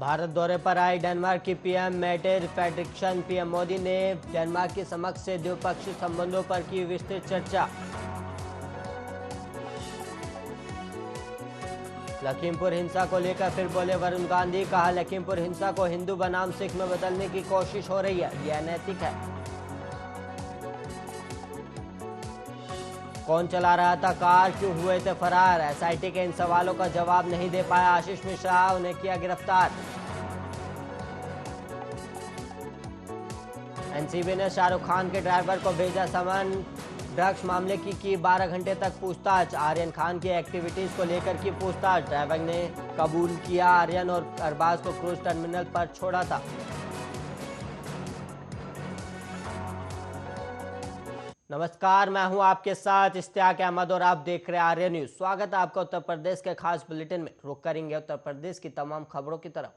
भारत दौरे पर आई डेनमार्क की PM Mette Frederiksen. PM Modi ने डेनमार्क के समक्ष से द्विपक्षीय संबंधों पर की विस्तृत चर्चा। लखीमपुर हिंसा को लेकर फिर बोले वरुण गांधी। कहा, लखीमपुर हिंसा को हिंदू बनाम सिख में बदलने की कोशिश हो रही है, यह अनैतिक है। कौन चला रहा था कार, क्यों हुए थे फरार? एसआईटी के इन सवालों का जवाब नहीं दे पाया आशीष मिश्रा, उन्हें किया गिरफ्तार। एनसीबी ने शाहरुख खान के ड्राइवर को भेजा समन। ड्रग्स मामले की 12 घंटे तक पूछताछ। आर्यन खान की एक्टिविटीज को लेकर की पूछताछ। ड्राइवर ने कबूल किया आर्यन और अरबाज को क्रूज टर्मिनल पर छोड़ा था। नमस्कार, मैं हूं आपके साथ इश्तियाक अहमद और आप देख रहे हैं आर्य न्यूज। स्वागत है आपका उत्तर प्रदेश के खास बुलेटिन में। रुक करेंगे उत्तर प्रदेश की तमाम खबरों की तरफ।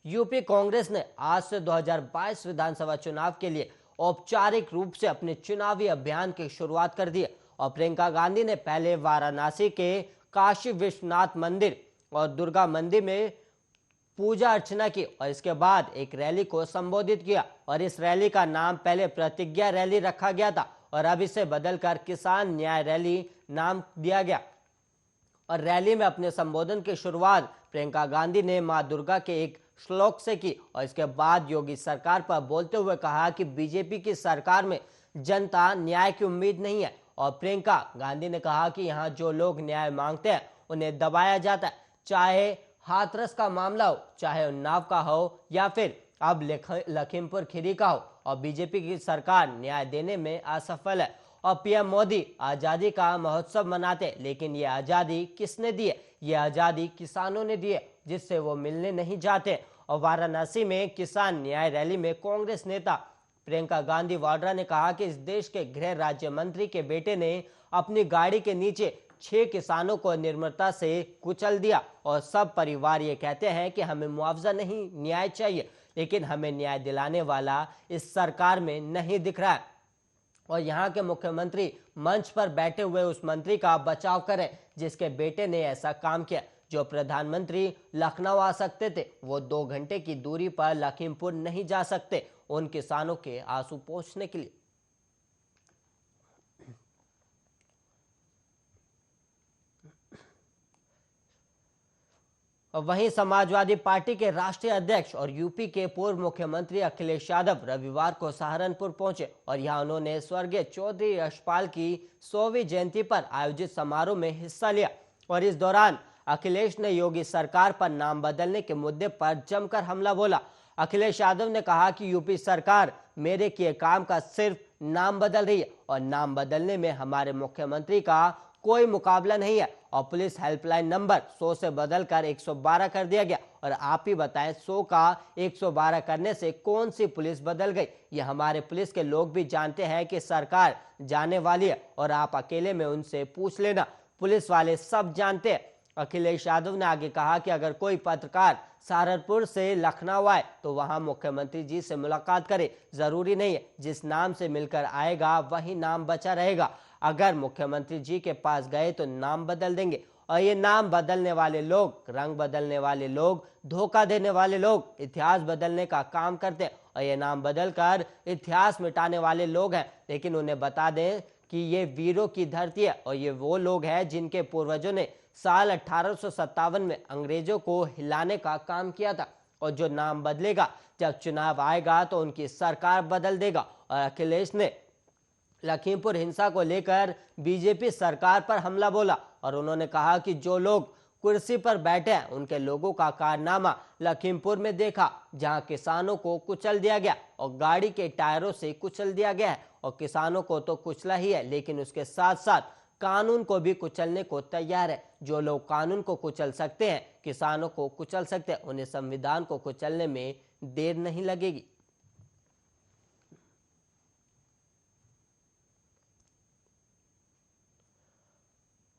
यूपी कांग्रेस ने आज से 2022 विधानसभा चुनाव के लिए औपचारिक रूप से अपने चुनावी अभियान की शुरुआत कर दी है और प्रियंका गांधी ने पहले वाराणसी के काशी विश्वनाथ मंदिर और दुर्गा मंदिर में पूजा अर्चना की और इसके बाद एक रैली को संबोधित किया और इस रैली का नाम पहले प्रतिज्ञा रैली रखा गया था और अब इसे बदलकर किसान न्याय रैली नाम दिया गया। और रैली में अपने संबोधन की शुरुआत प्रियंका गांधी ने मां दुर्गा के एक श्लोक से की और इसके बाद योगी सरकार पर बोलते हुए कहा कि बीजेपी की सरकार में जनता न्याय की उम्मीद नहीं है। और प्रियंका गांधी ने कहा कि यहाँ जो लोग न्याय मांगते हैं उन्हें दबाया जाता है, चाहे हाथरस का मामला हो, चाहे उन्नाव का हो या फिर अब लखीमपुर खीरी का हो, और बीजेपी की सरकार न्याय देने में असफल है। और पीएम मोदी आजादी का महोत्सव मनाते, लेकिन ये आजादी किसने दी है? ये आजादी किसानों ने दी है, जिससे वो मिलने नहीं जाते। और वाराणसी में किसान न्याय रैली में कांग्रेस नेता प्रियंका गांधी वाड्रा ने कहा कि इस देश के गृह राज्य मंत्री के बेटे ने अपनी गाड़ी के नीचे 6 किसानों को निर्ममता से कुचल दिया और सब परिवार ये कहते हैं कि हमें मुआवजा नहीं, न्याय चाहिए, लेकिन हमें न्याय दिलाने वाला इस सरकार में नहीं दिख रहा है। और यहाँ के मुख्यमंत्री मंच पर बैठे हुए उस मंत्री का बचाव करें जिसके बेटे ने ऐसा काम किया। जो प्रधानमंत्री लखनऊ आ सकते थे, वो 2 घंटे की दूरी पर लखीमपुर नहीं जा सकते उन किसानों के आंसू पोंछने के लिए। वहीं समाजवादी पार्टी के राष्ट्रीय अध्यक्ष और यूपी के पूर्व मुख्यमंत्री अखिलेश यादव रविवार को सहारनपुर पहुंचे और यहां उन्होंने स्वर्गीय चौधरी यशपाल की 100वीं जयंती पर आयोजित समारोह में हिस्सा लिया। और इस दौरान अखिलेश ने योगी सरकार पर नाम बदलने के मुद्दे पर जमकर हमला बोला। अखिलेश यादव ने कहा कि यूपी सरकार मेरे किए काम का सिर्फ नाम बदल रही है और नाम बदलने में हमारे मुख्यमंत्री का कोई मुकाबला नहीं है। और पुलिस हेल्पलाइन नंबर 100 से बदलकर 112 कर दिया गया। और आप ही बताएं, 100 का 112 करने से कौन सी पुलिस बदल गई? ये हमारे पुलिस के लोग भी जानते हैं कि सरकार जाने वाली है और आप अकेले में उनसे पूछ लेना, पुलिस वाले सब जानते हैं। अखिलेश यादव ने आगे कहा कि अगर कोई पत्रकार सहारनपुर से लखनऊ आए तो वहां मुख्यमंत्री जी से मुलाकात करे, जरूरी नहीं है जिस नाम से मिलकर आएगा वही नाम बचा रहेगा। अगर मुख्यमंत्री जी के पास गए तो नाम बदल देंगे। और ये नाम बदलने वाले लोग, रंग बदलने वाले लोग, धोखा देने वाले लोग इतिहास बदलने का काम करते हैं और ये नाम बदलकर इतिहास मिटाने वाले लोग हैं। लेकिन उन्हें बता दें कि ये वीरों की धरती है और ये वो लोग हैं जिनके पूर्वजों ने साल 1857 में अंग्रेजों को हिलाने का काम किया था। और जो नाम बदलेगा, जब चुनाव आएगा तो उनकी सरकार बदल देगा। और अखिलेश ने लखीमपुर हिंसा को लेकर बीजेपी सरकार पर हमला बोला और उन्होंने कहा कि जो लोग कुर्सी पर बैठे हैं उनके लोगों का कारनामा लखीमपुर में देखा, जहां किसानों को कुचल दिया गया और गाड़ी के टायरों से कुचल दिया गया है। और किसानों को तो कुचला ही है, लेकिन उसके साथ साथ कानून को भी कुचलने को तैयार है। जो लोग कानून को कुचल सकते हैं, किसानों को कुचल सकते हैं, उन्हें संविधान को कुचलने में देर नहीं लगेगी।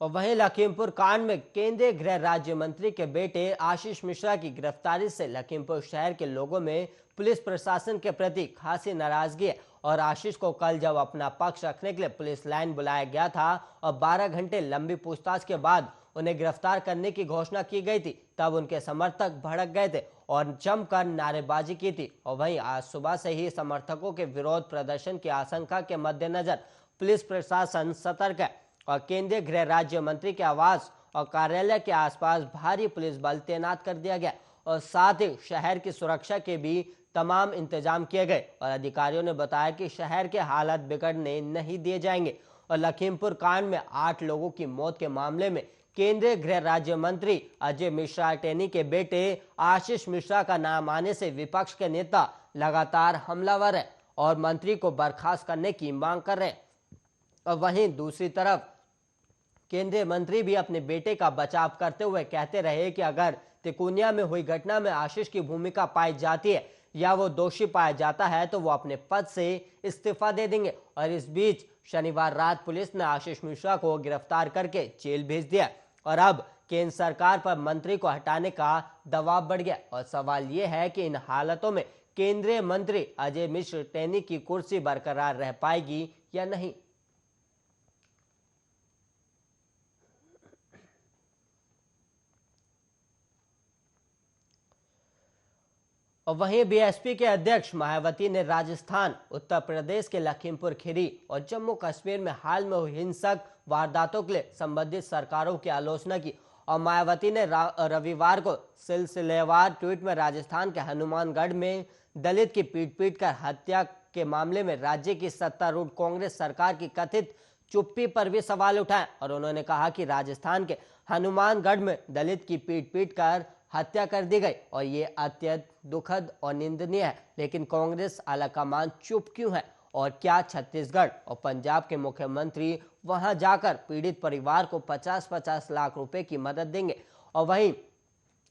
और वहीं लखीमपुर कांड में केंद्रीय गृह राज्य मंत्री के बेटे आशीष मिश्रा की गिरफ्तारी से लखीमपुर शहर के लोगों में पुलिस प्रशासन के प्रति खासी नाराजगी है। और आशीष को कल जब अपना पक्ष रखने के लिए पुलिस लाइन बुलाया गया था और 12 घंटे लंबी पूछताछ के बाद उन्हें गिरफ्तार करने की घोषणा की गई थी, तब उनके समर्थक भड़क गए थे और जमकर नारेबाजी की थी। और वहीं आज सुबह से ही समर्थकों के विरोध प्रदर्शन की आशंका के मद्देनजर पुलिस प्रशासन सतर्क है और केंद्रीय गृह राज्य मंत्री के आवास और कार्यालय के आसपास भारी पुलिस बल तैनात कर दिया गया और साथ ही शहर की सुरक्षा के भी तमाम इंतजाम किए गए। और अधिकारियों ने बताया कि शहर के हालात बिगड़ने नहीं दिए जाएंगे। और लखीमपुर कांड में 8 लोगों की मौत के मामले में केंद्रीय गृह राज्य मंत्री अजय मिश्रा टेनी के बेटे आशीष मिश्रा का नाम आने से विपक्ष के नेता लगातार हमलावर है और मंत्री को बर्खास्त करने की मांग कर रहे हैं। और वहीं दूसरी तरफ केंद्रीय मंत्री भी अपने बेटे का बचाव करते हुए कहते रहे कि अगर तिकोनिया में हुई घटना में आशीष की भूमिका पाई जाती है या वो दोषी पाया जाता है तो वो अपने पद से इस्तीफा दे देंगे। और इस बीच शनिवार रात पुलिस ने आशीष मिश्रा को गिरफ्तार करके जेल भेज दिया और अब केंद्र सरकार पर मंत्री को हटाने का दबाव बढ़ गया। और सवाल ये है कि इन हालातों में केंद्रीय मंत्री अजय मिश्र टेनी की कुर्सी बरकरार रह पाएगी या नहीं। और वहीं बीएसपी के अध्यक्ष मायावती ने राजस्थान, उत्तर प्रदेश के लखीमपुर खीरी और जम्मू कश्मीर में हाल में हुई हिंसक वारदातों के लिए संबंधित सरकारों की आलोचना की। और मायावती ने रविवार को सिलसिलेवार ट्वीट में राजस्थान के हनुमानगढ़ में दलित की पीट कर हत्या के मामले में राज्य की सत्तारूढ़ कांग्रेस सरकार की कथित चुप्पी पर भी सवाल उठाए। और उन्होंने कहा कि राजस्थान के हनुमानगढ़ में दलित की पीट कर हत्या कर दी गई और ये अत्यंत दुखद और निंदनीय है, लेकिन कांग्रेस आलाकमान चुप क्यों है? और क्या छत्तीसगढ़ और पंजाब के मुख्यमंत्री वहां जाकर पीड़ित परिवार को 50-50 लाख रुपए की मदद देंगे? और वहीं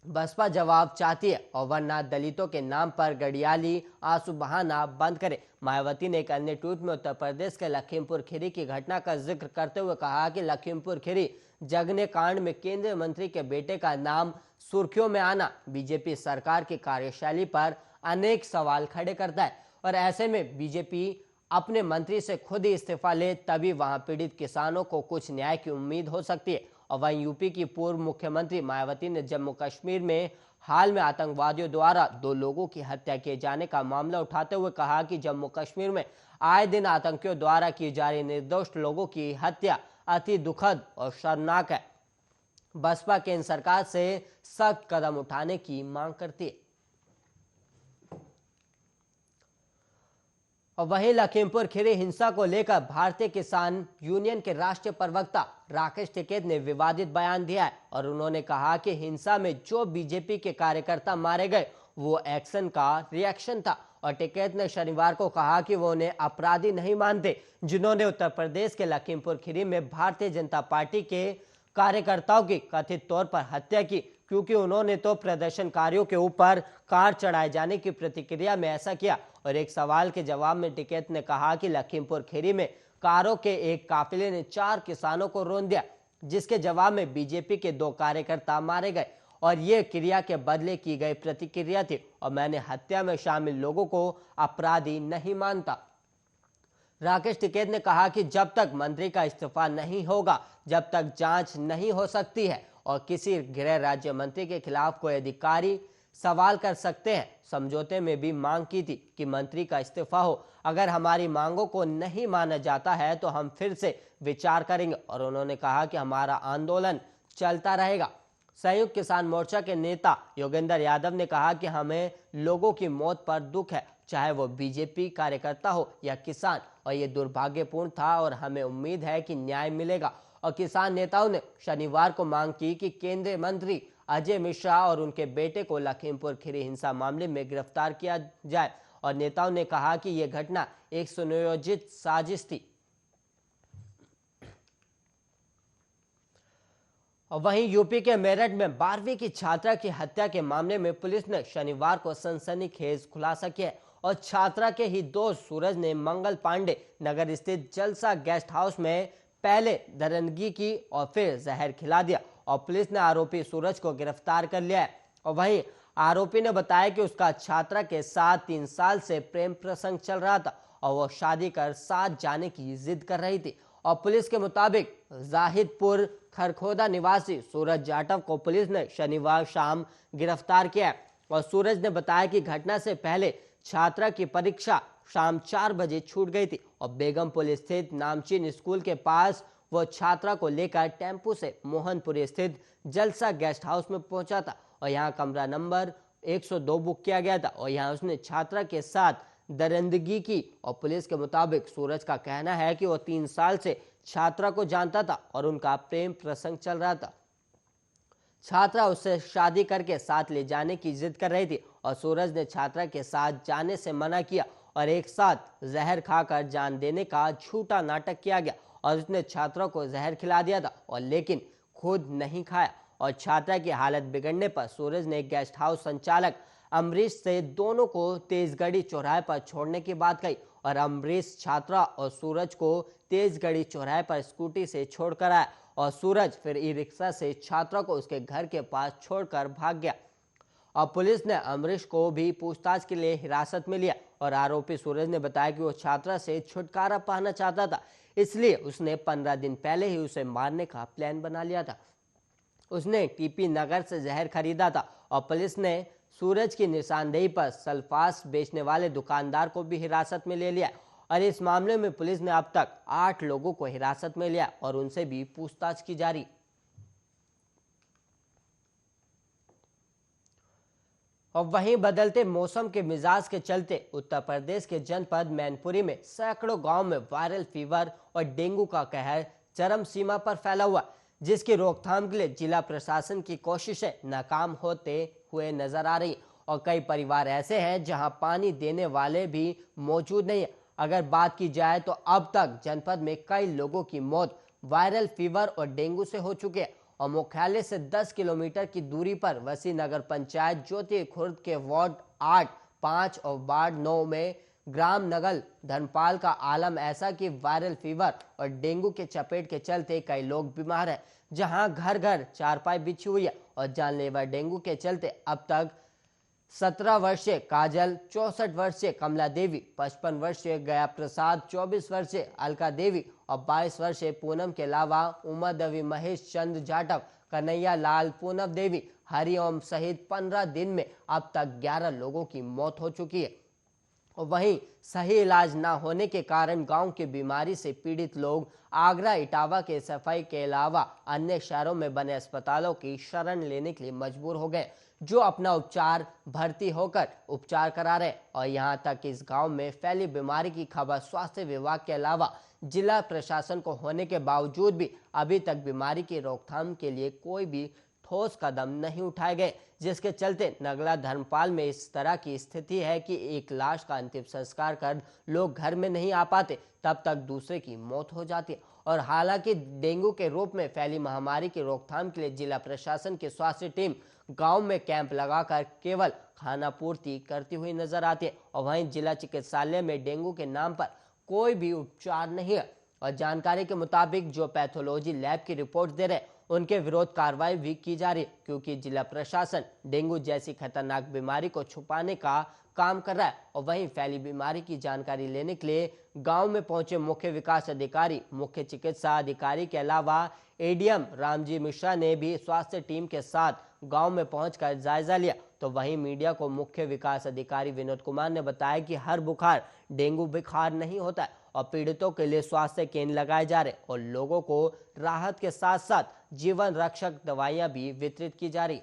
बसपा जवाब चाहती है और वरना दलितों के नाम पर गड़ियाली आंसू बहाना बंद करे। मायावती ने एक अन्य ट्वीट में उत्तर प्रदेश के लखीमपुर खीरी की घटना का जिक्र करते हुए कहा कि लखीमपुर खीरी जगने कांड में केंद्रीय मंत्री के बेटे का नाम सुर्खियों में आना बीजेपी सरकार की कार्यशैली पर अनेक सवाल खड़े करता है। और ऐसे में बीजेपी अपने मंत्री से खुद ही इस्तीफा ले तभी वहां पीड़ित किसानों को कुछ न्याय की उम्मीद हो सकती है। और वहीं यूपी की पूर्व मुख्यमंत्री मायावती ने जम्मू कश्मीर में हाल में आतंकवादियों द्वारा 2 लोगों की हत्या किए जाने का मामला उठाते हुए कहा कि जम्मू कश्मीर में आए दिन आतंकियों द्वारा की जा रही निर्दोष लोगों की हत्या अति दुखद और शर्मनाक है। बसपा केंद्र सरकार से सख्त कदम उठाने की मांग करती है। और वहीं लखीमपुर खीरी हिंसा को लेकर भारतीय किसान यूनियन के राष्ट्रीय प्रवक्ता राकेश टिकैत ने विवादित बयान दिया है और उन्होंने कहा कि हिंसा में जो बीजेपी के कार्यकर्ता मारे गए वो एक्शन का रिएक्शन था। और टिकैत ने शनिवार को कहा कि वो उन्हें अपराधी नहीं मानते जिन्होंने उत्तर प्रदेश के लखीमपुर खीरी में भारतीय जनता पार्टी के कार्यकर्ताओं की कथित तौर पर हत्या की, क्योंकि उन्होंने तो प्रदर्शनकारियों के ऊपर कार चढ़ाए जाने की प्रतिक्रिया में ऐसा किया। और एक सवाल के जवाब में टिकैत ने कहा कि लखीमपुर खीरी में कारों के एक काफिले ने 4 किसानों को रौंद दिया, जिसके जवाब में बीजेपी के 2 कार्यकर्ता मारे गए और ये क्रिया के बदले की गई प्रतिक्रिया थी और मैंने हत्या में शामिल लोगों को अपराधी नहीं मानता। राकेश टिकैत ने कहा कि जब तक मंत्री का इस्तीफा नहीं होगा, जब तक जांच नहीं हो सकती है और किसी गृह राज्य मंत्री के खिलाफ कोई अधिकारी सवाल कर सकते हैं। समझौते में भी मांग की थी कि मंत्री का इस्तीफा हो। अगर हमारी मांगों को नहीं माना जाता है तो हम फिर से विचार करेंगे। और उन्होंने कहा कि हमारा आंदोलन चलता रहेगा। संयुक्त किसान मोर्चा के नेता योगेंद्र यादव ने कहा कि हमें लोगों की मौत पर दुख है, चाहे वो बीजेपी कार्यकर्ता हो या किसान, और ये दुर्भाग्यपूर्ण था और हमें उम्मीद है कि न्याय मिलेगा। और किसान नेताओं ने शनिवार को मांग की कि केंद्रीय मंत्री अजय मिश्रा और उनके बेटे को लखीमपुर खीरी हिंसा मामले में गिरफ्तार किया जाए। और नेताओं ने कहा कि यह घटना एक सुनियोजित साजिश थी। और वहीं यूपी के मेरठ में 12वीं की छात्रा की हत्या के मामले में पुलिस ने शनिवार को सनसनीखेज खुलासा किया और छात्रा के ही दोस्त सूरज ने मंगल पांडे नगर स्थित जलसा गेस्ट हाउस में पहले दरंदगी की और फिर जहर खिला दिया। और पुलिस ने आरोपी सूरज को गिरफ्तार कर लिया है। और वहीं आरोपी ने बताया कि उसका छात्रा के साथ 3 साल से प्रेम प्रसंग चल रहा था और वो शादी कर साथ जाने की जिद कर रही थी। और पुलिस के मुताबिक जाहिदपुर खरखोदा निवासी सूरज जाटव को पुलिस ने शनिवार शाम गिरफ्तार किया है। और सूरज ने बताया कि घटना से पहले छात्रा की परीक्षा शाम 4 बजे छूट गई थी और बेगमपुर स्थित नामचीन स्कूल के पास वो छात्रा को लेकर टेम्पो से मोहनपुरी स्थित जलसा गेस्ट हाउस में पहुंचा था और यहाँ कमरा नंबर 102 बुक किया गया था और यहाँ उसने छात्रा के साथ दरिंदगी की। और पुलिस के मुताबिक सूरज का कहना है कि वो 3 साल से छात्रा को जानता था और उनका प्रेम प्रसंग चल रहा था। छात्रा उससे शादी करके साथ ले जाने की जिद कर रही थी और सूरज ने छात्रा के साथ जाने से मना किया और एक साथ जहर खाकर जान देने का झूठा नाटक किया गया और उसने छात्रा को जहर खिला दिया था और लेकिन खुद नहीं खाया। और छात्रा की हालत बिगड़ने पर सूरज ने गेस्ट हाउस संचालक अमरीश से दोनों को तेजगढ़ी चौराहे पर छोड़ने की बात कही और अमरीश छात्रा और सूरज को तेजगढ़ी चौराहे पर स्कूटी से छोड़कर आया और सूरज फिर ई रिक्शा से छात्रा को उसके घर के पास छोड़कर भाग गया। और पुलिस ने अमरीश को भी पूछताछ के लिए हिरासत में लिया और आरोपी सूरज ने बताया कि वो छात्रा से छुटकारा पाना चाहता था, इसलिए उसने 15 दिन पहले ही उसे मारने का प्लान बना लिया था। उसने टीपी नगर से जहर खरीदा था और पुलिस ने सूरज की निशानदेही पर सल्फास बेचने वाले दुकानदार को भी हिरासत में ले लिया और इस मामले में पुलिस ने अब तक 8 लोगों को हिरासत में लिया और उनसे भी पूछताछ की जा रही। और वहीं बदलते मौसम के मिजाज के चलते उत्तर प्रदेश के जनपद मैनपुरी में सैकड़ों गांव में वायरल फीवर और डेंगू का कहर चरम सीमा पर फैला हुआ, जिसकी रोकथाम के लिए जिला प्रशासन की कोशिशें नाकाम होते हुए नजर आ रही और कई परिवार ऐसे हैं जहां पानी देने वाले भी मौजूद नहीं है। अगर बात की जाए तो अब तक जनपद में कई लोगों की मौत वायरल फीवर और डेंगू से हो चुकी है और मुख्यालय से 10 किलोमीटर की दूरी पर वसी नगर पंचायत ज्योति खुर्द के वार्ड 8, 5 और वार्ड 9 में ग्राम नगल धनपाल का आलम ऐसा कि वायरल फीवर और डेंगू के चपेट के चलते कई लोग बीमार हैं, जहां घर घर चारपाई बिछी हुई है और जानलेवा डेंगू के चलते अब तक 17 वर्षीय काजल, 64 वर्षीय कमला देवी, 55 वर्षीय गया प्रसाद, 24 वर्षीय अलका देवी और 22 वर्षीय पूनम के अलावा उमा देवी, महेश चंद्र जाटव, कन्हैया लाल, पूनम देवी, हरिओम सहित 15 दिन में अब तक 11 लोगों की मौत हो चुकी है। और वहीं सही इलाज न होने के कारण गांव की बीमारी से पीड़ित लोग आगरा, इटावा के सफाई के अलावा अन्य शहरों में बने अस्पतालों की शरण लेने के लिए मजबूर हो गए, जो अपना उपचार भर्ती होकर उपचार करा रहे। और यहां तक इस गांव में फैली बीमारी की खबर स्वास्थ्य विभाग के अलावा जिला प्रशासन को होने के बावजूद भी अभी तक बीमारी की रोकथाम के लिए कोई भी ठोस कदम नहीं उठाए गए, जिसके चलते नगला धर्मपाल में इस तरह की स्थिति है कि एक लाश का अंतिम संस्कार कर लोग घर में नहीं आ पाते, तब तक दूसरे की मौत हो जाती है। और हालांकि डेंगू के रूप में फैली महामारी की रोकथाम के लिए जिला प्रशासन की स्वास्थ्य टीम गांव में कैंप लगाकर केवल खाना पूर्ति करती हुई नजर आती है और वहीं जिला चिकित्सालय में डेंगू के नाम पर कोई भी उपचार नहीं है। और जानकारी के मुताबिक जो पैथोलॉजी लैब की रिपोर्ट दे रहे उनके विरोध कार्रवाई भी की जा रही है, क्योंकि जिला प्रशासन डेंगू जैसी खतरनाक बीमारी को छुपाने का काम कर रहा है। और वहीं फैली बीमारी की जानकारी लेने के लिए गांव में पहुंचे मुख्य विकास अधिकारी, मुख्य चिकित्सा अधिकारी के अलावा एडीएम रामजी मिश्रा ने भी स्वास्थ्य टीम के साथ गांव में पहुंचकर जायजा लिया। तो वहीं मीडिया को मुख्य विकास अधिकारी विनोद कुमार ने बताया कि हर बुखार डेंगू बुखार नहीं होता है और पीड़ितों के लिए स्वास्थ्य केंद्र लगाए जा रहे और लोगों को राहत के साथ साथ जीवन रक्षक दवाइयां भी वितरित की जा रही।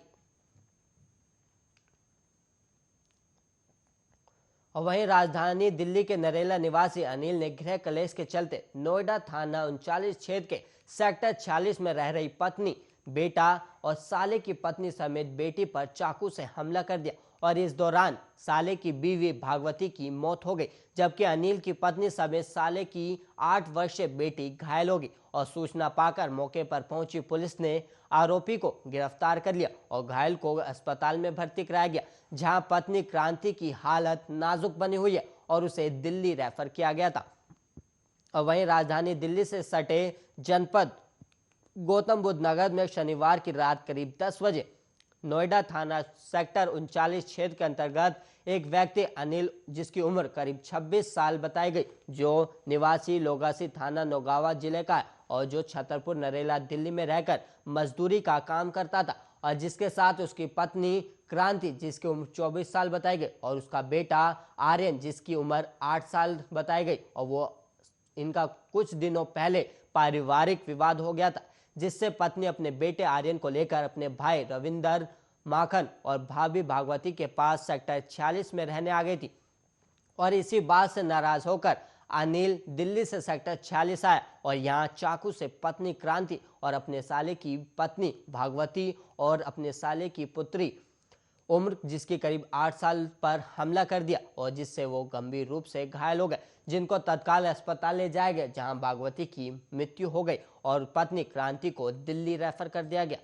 और वहीं राजधानी दिल्ली के नरेला निवासी अनिल ने गृह कलेश के चलते नोएडा थाना 39 क्षेत्र के सेक्टर 46 में रह रही पत्नी, बेटा और साले की पत्नी समेत बेटी पर चाकू से हमला कर दिया और इस दौरान साले की बीवी भागवती की मौत हो गई, जबकि अनिल की पत्नी समेत साले की 8 वर्षीय बेटी घायल हो गई। और सूचना पाकर मौके पर पहुंची पुलिस ने आरोपी को गिरफ्तार कर लिया और घायल को अस्पताल में भर्ती कराया गया, जहां पत्नी क्रांति की हालत नाजुक बनी हुई है और उसे दिल्ली रेफर किया गया था। और वहीं राजधानी दिल्ली से सटे जनपद गौतम बुद्ध नगर में शनिवार की रात करीब 10 बजे नोएडा थाना सेक्टर 39 क्षेत्र के अंतर्गत एक व्यक्ति अनिल, जिसकी उम्र करीब 26 साल बताई गई, जो निवासी लोगासी थाना नौगावा जिले का है और जो छतरपुर नरेला दिल्ली में रहकर मजदूरी का काम करता था, और जिसके साथ उसकी पत्नी क्रांति, जिसकी उम्र 24 साल बताई गई, और उसका बेटा आर्यन, जिसकी उम्र 8 साल बताई गई। और वो इनका कुछ दिनों पहले पारिवारिक विवाद हो गया था, जिससे पत्नी अपने बेटे आर्यन को लेकर अपने भाई रविंदर माखन और भाभी भागवती के पास सेक्टर 46 में रहने आ गई थी। और इसी बात से नाराज होकर अनिल दिल्ली से सेक्टर 46 आया और यहाँ चाकू से पत्नी क्रांति और अपने साले की पत्नी भागवती और अपने साले की पुत्री उम्र, जिसकी करीब 8 साल पर हमला कर दिया, और जिससे वो गंभीर रूप से घायल हो गए, जिनको तत्काल अस्पताल ले जाया गया, जहां भागवती की मृत्यु हो गई और पत्नी क्रांति को दिल्ली रेफर कर दिया गया।